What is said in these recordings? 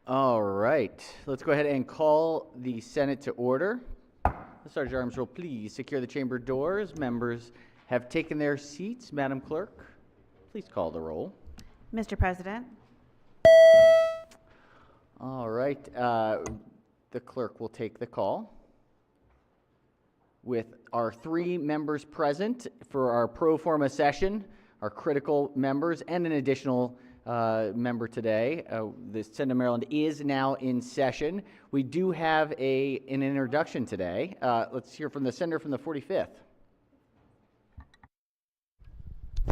All right, let's go ahead and call the Senate to order. Sergeant Arms, will please secure the chamber doors. Members have taken their seats. Madam Clerk, please call the roll. Mr. President. All right, the clerk will take the call. With our 3 members present for our pro forma session, our critical members, and an additional member today, the Senate of Maryland is now in session. We do have an introduction today. Let's hear from the senator from the 45th.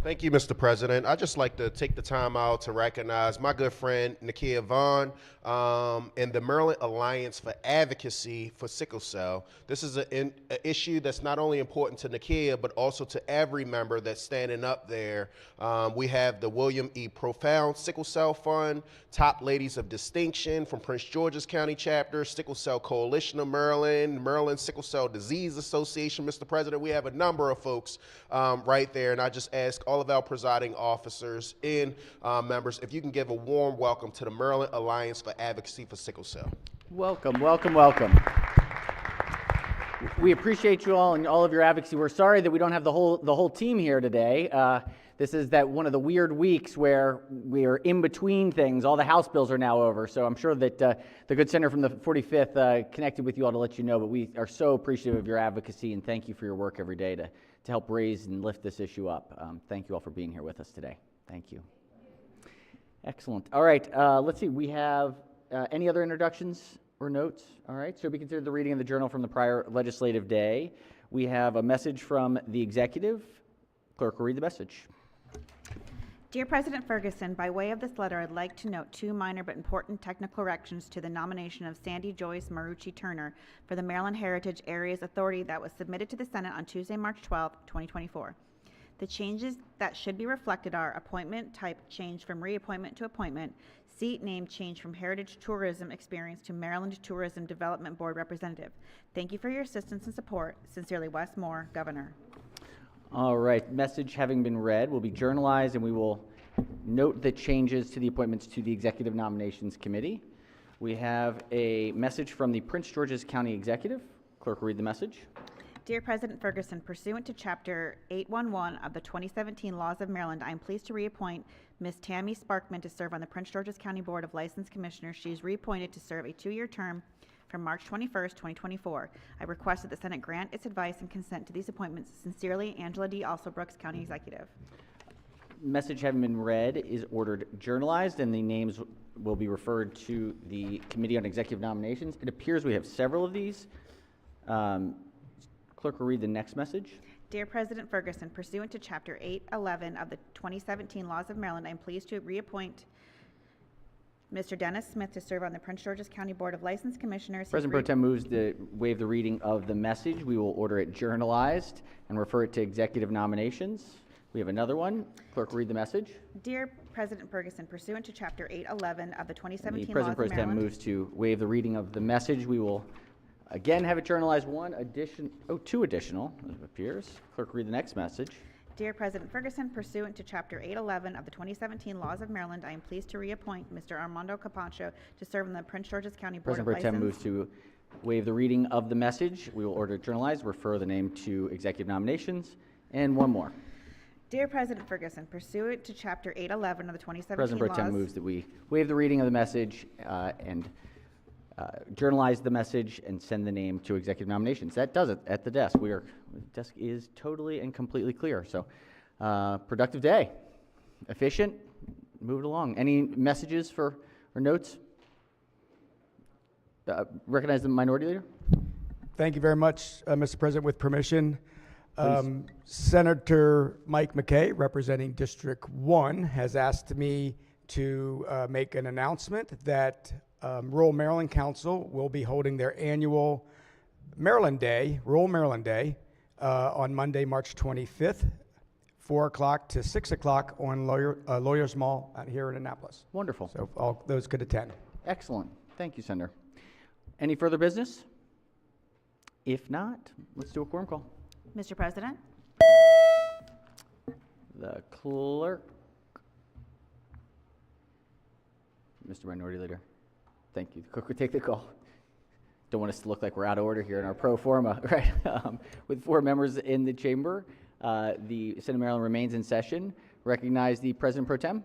Thank you, Mr. President. I'd just like to take the time out to recognize my good friend, Nakia Vaughn, and the Maryland Alliance for Advocacy for Sickle Cell. This is an issue that's not only important to Nakia, but also to every member that's standing up there. We have the William E. Profound Sickle Cell Fund, Top Ladies of Distinction from Prince George's County Chapter, Sickle Cell Coalition of Maryland, Maryland Sickle Cell Disease Association. Mr. President, we have a number of folks right there, and I just ask all of our presiding officers and members, if you can give a warm welcome to the Maryland Alliance for Advocacy for Sickle Cell. Welcome, welcome, welcome. We appreciate you all and all of your advocacy. We're sorry that we don't have the whole team here today. This is one of the weird weeks where we are in between things. All the House bills are now over, so I'm sure that the good senator from the 45th connected with you all to let you know, but we are so appreciative of your advocacy and thank you for your work every day to help raise and lift this issue up. Thank you all for being here with us today. Thank you. Excellent. All right, let's see. We have any other introductions or notes? All right, so we consider the reading of the journal from the prior legislative day. We have a message from the executive. Clerk will read the message. Dear President Ferguson, by way of this letter, I'd like to note 2 minor but important technical corrections to the nomination of Sandy Joyce Marucci Turner for the Maryland Heritage Areas Authority that was submitted to the Senate on Tuesday, March 12, 2024. The changes that should be reflected are appointment type change from reappointment to appointment, seat name change from Heritage Tourism Experience to Maryland Tourism Development Board Representative. Thank you for your assistance and support. Sincerely, Wes Moore, Governor. All right, message having been read will be journalized and we will note the changes to the appointments to the Executive Nominations Committee. We have a message from the Prince George's County Executive. Clerk will read the message. Dear President Ferguson, pursuant to Chapter 811 of the 2017 Laws of Maryland, I am pleased to reappoint Ms. Tammy Sparkman to serve on the Prince George's County Board of License Commissioners. She is reappointed to serve a 2-year term from March 21st, 2024. I request that the Senate grant its advice and consent to these appointments. Sincerely, Angela D. Alsobrooks, County Executive. Message having been read is ordered journalized and the names will be referred to the Committee on Executive Nominations. It appears we have several of these. Clerk will read the next message. Dear President Ferguson, pursuant to Chapter 811 of the 2017 Laws of Maryland, I am pleased to reappoint Mr. Dennis Smith to serve on the Prince George's County Board of License Commissioners. President Pro Tem moves to waive the reading of the message. We will order it journalized and refer it to executive nominations. We have another one. Clerk will read the message. Dear President Ferguson, pursuant to Chapter 811 of the 2017 President Laws Pro of Tem Maryland. moves to waive the reading of the message. We will again have it journalized. 2 additional, it appears. Clerk will read the next message. Dear President Ferguson, pursuant to Chapter 811 of the 2017 Laws of Maryland, I am pleased to reappoint Mr. Armando Capacho to serve on the Prince George's County Board of President Pro Tem License. moves to waive the reading of the message. We will order it journalized, refer the name to executive nominations, and one more. Dear President Ferguson, pursuant to Chapter 811 of the 2017 President Pro Tem Laws. moves that we waive the reading of the message and journalize the message and send the name to executive nominations. That does it at the desk. The desk is totally and completely clear. So productive day, efficient, moved along. Any messages or notes? Recognize the Minority Leader. Thank you very much, Mr. President. With permission, Senator Mike McKay, representing District 1, has asked me to make an announcement that Rural Maryland Council will be holding their annual Maryland Day, Rural Maryland Day, on Monday, March 25th, 4 o'clock to 6 o'clock on Lawyers Mall out here in Annapolis. Wonderful. So all those could attend. Excellent. Thank you, Senator. Any further business? If not, let's do a quorum call. Mr. President. The clerk. Mr. Minority Leader. Thank you. The clerk will take the call. Don't want us to look like we're out of order here in our pro forma, right? With 4 members in the chamber, the Senate of Maryland remains in session. Recognize the President Pro Tem.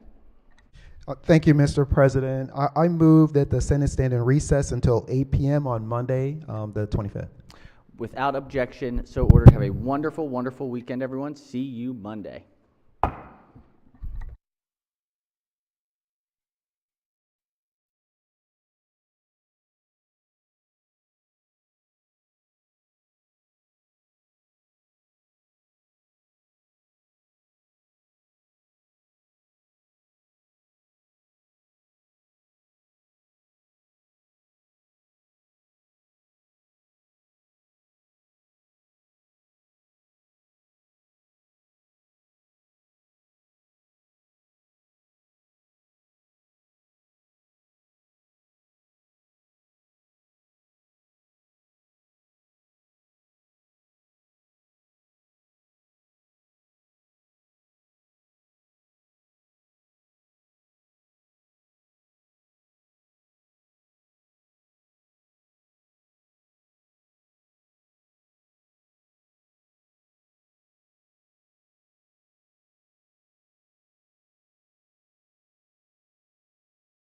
Thank you, Mr. President. I move that the Senate stand in recess until 8 p.m. on Monday, the 25th. Without objection, so ordered. Have a wonderful, wonderful weekend, everyone. See you Monday.